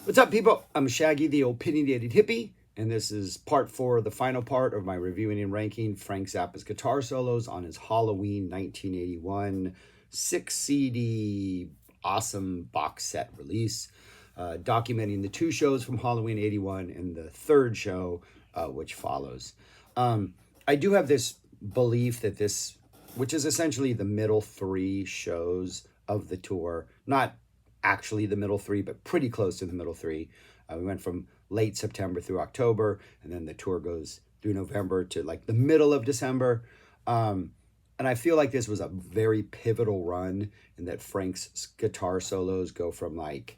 What's up, people? I'm Shaggy, the opinionated hippie, and this is part 4, the final part of my reviewing and ranking Frank Zappa's guitar solos on his Halloween 1981 6 CD awesome box set release, documenting the 2 shows from Halloween 81 and the third show, which follows. I do have this belief that this, which is essentially the middle 3 shows of the tour, not actually the middle 3, but pretty close to the middle 3. We went from late September through October, and then the tour goes through November to like the middle of December. And I feel like this was a very pivotal run in that Frank's guitar solos go from like,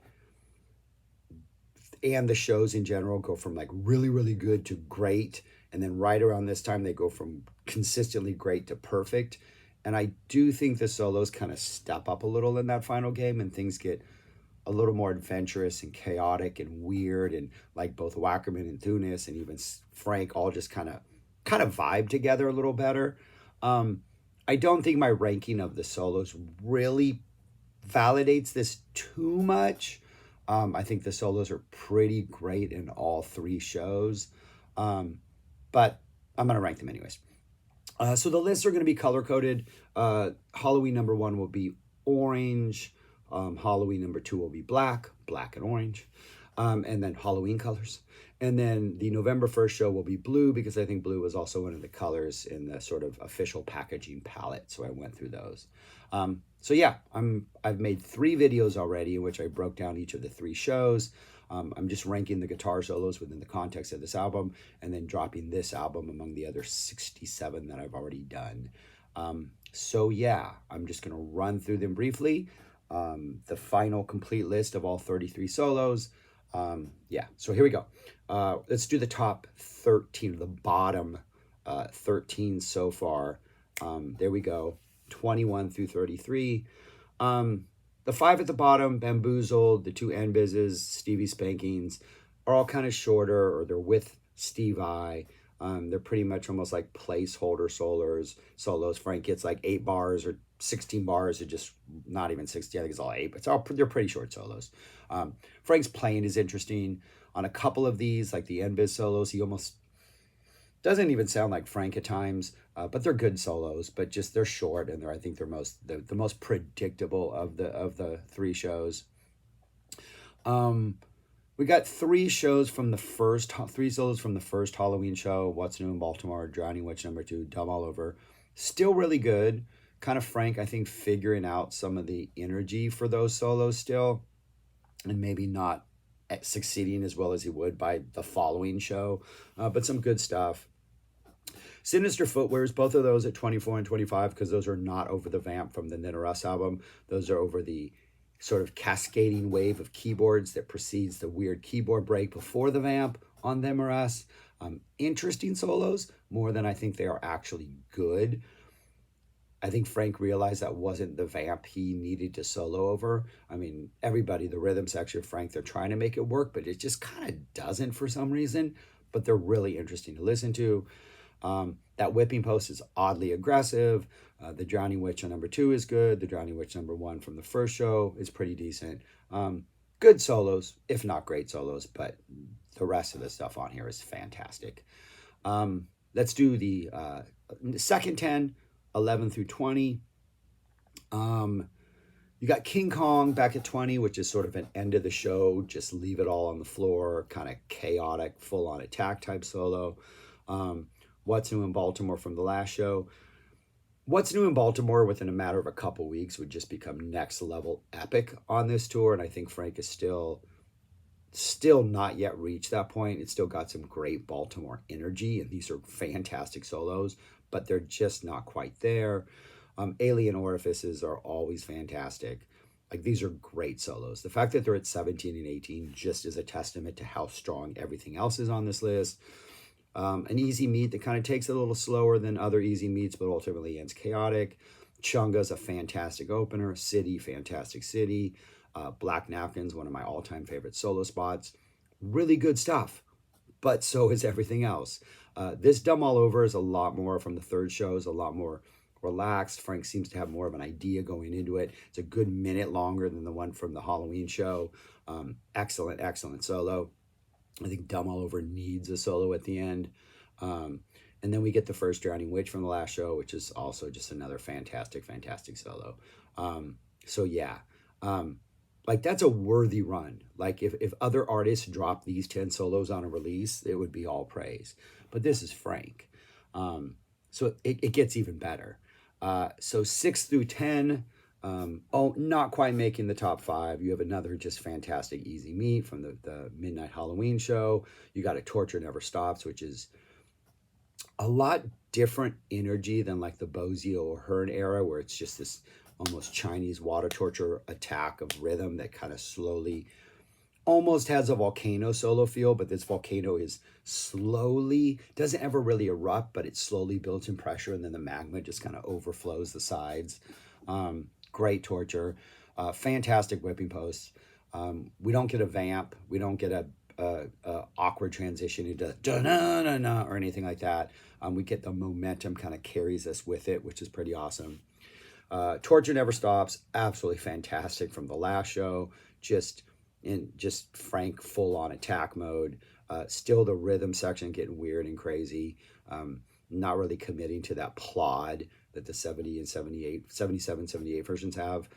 and the shows in general go from like really, really good to great. And then right around this time, they go from consistently great to perfect. And I do think the solos kind of step up a little in that final game, and things get a little more adventurous and chaotic and weird, and like both Wackerman and Thunes and even Frank all just kind of vibe together a little better. I don't think my ranking of the solos really validates this too much. I think the solos are pretty great in all 3 shows, but I'm going to rank them anyways. So the lists are going to be color-coded. Halloween number 1 will be orange. Halloween number 2 will be black and orange. And then Halloween colors. And then the November 1st show will be blue, because I think blue was also one of the colors in the sort of official packaging palette. So I went through those. So yeah, I've made 3 videos already in which I broke down each of the 3 shows. I'm just ranking the guitar solos within the context of this album, and then dropping this album among the other 67 that I've already done. So yeah, I'm just going to run through them briefly. The final complete list of all 33 solos. Yeah, so here we go. Let's do the top 13, the bottom 13 so far. There we go, 21 through 33. The 5 at the bottom, Bamboozled, the 2 Nbizzes, Stevie Spankings, are all kind of shorter, or they're with Steve I. They're pretty much almost like placeholder solos. Frank gets like 8 bars or 16 bars, or just not even 60. I think it's all 8, but they're pretty short solos. Frank's playing is interesting. On a couple of these, like the Nbiz solos, he almost doesn't even sound like Frank at times, but they're good solos. But just they're short, and I think they're the most predictable of the 3 shows. We got 3 solos from the first Halloween show: What's New in Baltimore, Drowning Witch number 2, Dumb All Over. Still really good. Kind of Frank, I think, figuring out some of the energy for those solos still, and maybe not succeeding as well as he would by the following show, but some good stuff. Sinister Footwears, both of those at 24 and 25, because those are not over the vamp from the Knit Us album. Those are over the sort of cascading wave of keyboards that precedes the weird keyboard break before the vamp on Them or Us. Interesting solos, more than I think they are actually good. I think Frank realized that wasn't the vamp he needed to solo over. I mean, everybody, the rhythm section of Frank, they're trying to make it work, but it just kind of doesn't for some reason. But they're really interesting to listen to. That Whipping Post is oddly aggressive. The Drowning Witch on number 2 is good. The Drowning Witch number 1 from the first show is pretty decent. Good solos, if not great solos, but the rest of the stuff on here is fantastic. Let's do the second 10, 11 through 20. You got King Kong back at 20, which is sort of an end of the show, just leave it all on the floor, kind of chaotic, full-on attack type solo. What's New in Baltimore from the last show. What's New in Baltimore within a matter of a couple weeks would just become next level epic on this tour, and I think Frank is still not yet reached that point. It's still got some great Baltimore energy, and these are fantastic solos, but they're just not quite there. Alien Orifices are always fantastic. Like, these are great solos. The fact that they're at 17 and 18 just is a testament to how strong everything else is on this list. An Easy Meat that kind of takes it a little slower than other Easy Meats, but ultimately ends chaotic. Chunga's a fantastic opener. City, fantastic City. Black Napkins, one of my all-time favorite solo spots. Really good stuff, but so is everything else. This Dumb All Over is a lot more from the third show, is a lot more relaxed. Frank seems to have more of an idea going into it. It's a good minute longer than the one from the Halloween show. Excellent, excellent solo. I think Dumb All Over needs a solo at the end. Um, and then we get the first Drowning Witch from the last show, which is also just another fantastic, fantastic solo. So yeah, um, like that's a worthy run. Like if other artists drop these 10 solos on a release, it would be all praise. But this is Frank. So it gets even better. So 6 through 10, not quite making the top 5. You have another just fantastic Easy Meat from the Midnight Halloween show. You got a Torture Never Stops, which is a lot different energy than like the Bozio or Hearn era, where it's just this almost Chinese water torture attack of rhythm that kind of slowly almost has a volcano solo feel, but this volcano is slowly, doesn't ever really erupt, but it slowly builds in pressure, and then the magma just kind of overflows the sides. Great torture, fantastic whipping posts. We don't get a vamp, we don't get a awkward transition into da-na-na-na or anything like that. We get the momentum kind of carries us with it, which is pretty awesome. Torture Never Stops, absolutely fantastic from the last show. Just Frank full on attack mode. Still the rhythm section getting weird and crazy. Not really committing to that plod that the 70 and 78, 77, 78 versions have.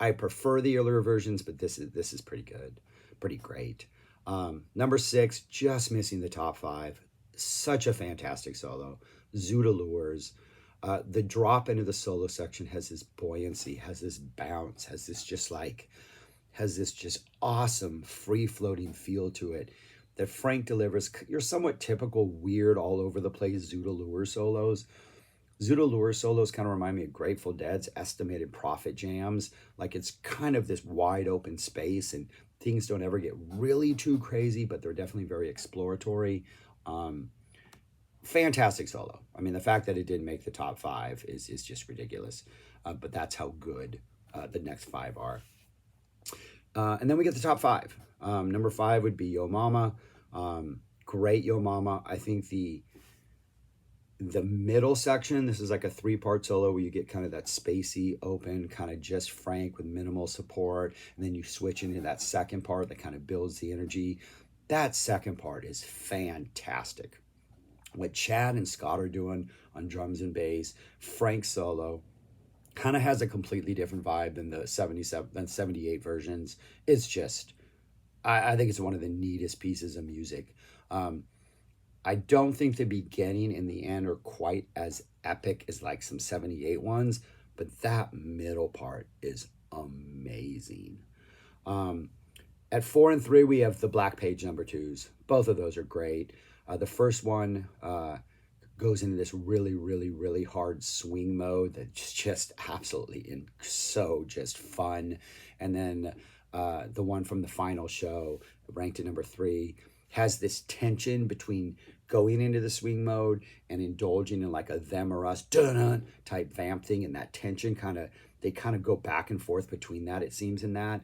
I prefer the earlier versions, but this is pretty good, pretty great. Number 6, just missing the top 5. Such a fantastic solo. Zoot Allures. The drop into the solo section has this buoyancy, has this bounce, has this just awesome free-floating feel to it that Frank delivers. Your somewhat typical weird all over the place Zoot Allure solos. Zoot Allure solos kind of remind me of Grateful Dead's Estimated Profit jams. Like it's kind of this wide open space and things don't ever get really too crazy, but they're definitely very exploratory. Fantastic solo. I mean, the fact that it didn't make the top 5 is just ridiculous. But that's how good the next 5 are. And then we get the top 5. Number 5 would be Yo Mama. Great Yo Mama. I think the middle section, this is like a 3-part solo where you get kind of that spacey, open, kind of just Frank with minimal support. And then you switch into that second part that kind of builds the energy. That second part is fantastic. What Chad and Scott are doing on drums and bass, Frank's solo, kind of has a completely different vibe than the 78 versions. It's just, I think it's one of the neatest pieces of music. I don't think the beginning and the end are quite as epic as like some 78 ones, but that middle part is amazing. At 4 and 3, we have the Black Page number 2s. Both of those are great. The first one goes into this really, really, really hard swing mode that's just absolutely so just fun. And then the one from the final show, ranked at number 3, has this tension between going into the swing mode and indulging in like a them or us dun type vamp thing, and that tension they kind of go back and forth between that, it seems, in that.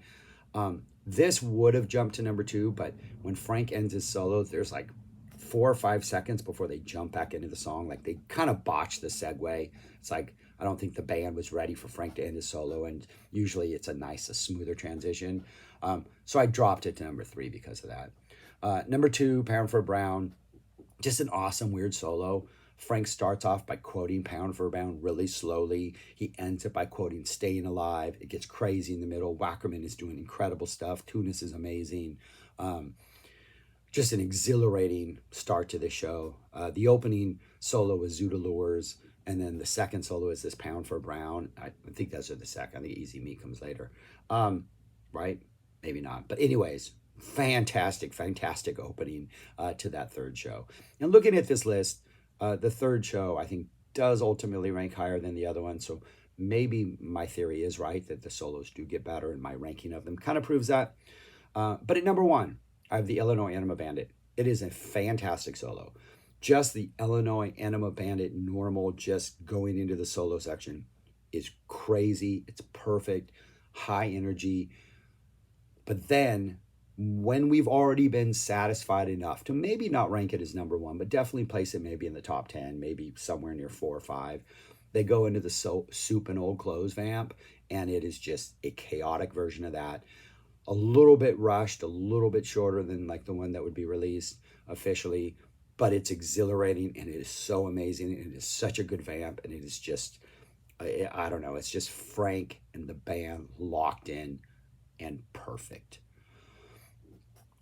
This would have jumped to number 2, but when Frank ends his solo, there's like 4 or 5 seconds before they jump back into the song. Like they kind of botch the segue. It's like, I don't think the band was ready for Frank to end his solo, and usually it's a smoother transition. So I dropped it to number 3 because of that. Number 2, Pound for a Brown, just an awesome, weird solo. Frank starts off by quoting Pound for a Pound really slowly. He ends it by quoting Staying Alive. It gets crazy in the middle. Wackerman is doing incredible stuff. Tunis is amazing. Just an exhilarating start to the show. The opening solo is Zoot Allures, and then the second solo is this Pound for a Brown. I think those are the second. I think Easy Meat comes later. Right? Maybe not. But anyways, fantastic opening to that third show. And looking at this list, the third show, I think, does ultimately rank higher than the other one. So maybe my theory is right, that the solos do get better, and my ranking of them kind of proves that. But at number 1, I have the Illinois Enema Bandit. It is a fantastic solo. Just the Illinois Enema Bandit normal, just going into the solo section, is crazy. It's perfect, high energy. But then when we've already been satisfied enough to maybe not rank it as number 1, but definitely place it maybe in the top 10, maybe somewhere near 4 or 5, They go into the soup and old clothes vamp, and it is just a chaotic version of that. A little bit rushed, a little bit shorter than like the one that would be released officially, but it's exhilarating and it is so amazing. And it is such a good vamp, and it is just, I don't know, it's just Frank and the band locked in and perfect.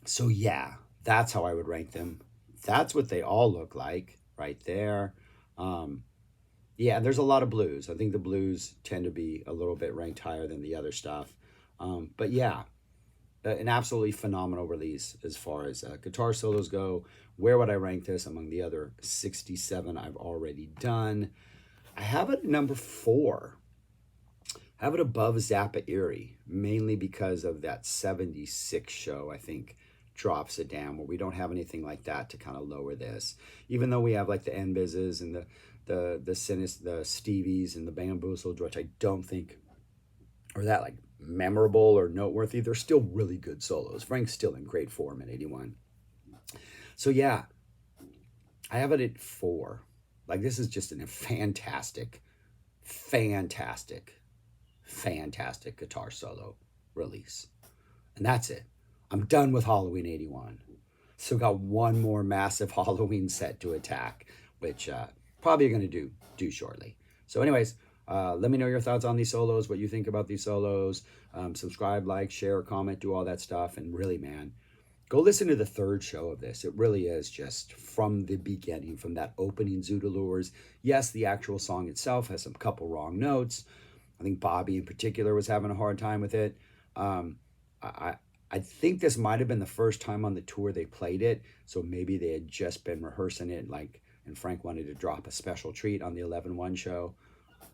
So yeah, that's how I would rank them. That's what they all look like right there. Um, yeah, there's a lot of blues. I think the blues tend to be a little bit ranked higher than the other stuff. But yeah, an absolutely phenomenal release as far as guitar solos go. Where would I rank this among the other 67 I've already done? I have it at number 4. I have it above Zappa Erie, mainly because of that 76 show, I think, drops it down, where we don't have anything like that to kind of lower this. Even though we have like the Nbizzes and the Stevies and the Bamboozled, which I don't think are that like memorable or noteworthy, they're still really good solos. Frank's still in great form in 81. So yeah, I have it at 4. Like, this is just a fantastic, fantastic, fantastic guitar solo release. And that's it. I'm done with Halloween 81. So got one more massive Halloween set to attack, which probably going to do shortly. So anyways, let me know your thoughts on these solos, what you think about these solos. Subscribe, like, share, comment, do all that stuff. And really, man, go listen to the 3rd show of this. It really is just from the beginning, from that opening Zoodalures. Yes, the actual song itself has some couple wrong notes. I think Bobby in particular was having a hard time with it. I I think this might have been the first time on the tour they played it, so maybe they had just been rehearsing it, like, and Frank wanted to drop a special treat on the 11-1 show.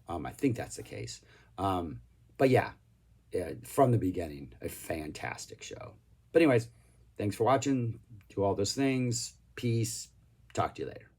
I think that's the case. But yeah, from the beginning, a fantastic show. But anyways, thanks for watching. Do all those things. Peace. Talk to you later.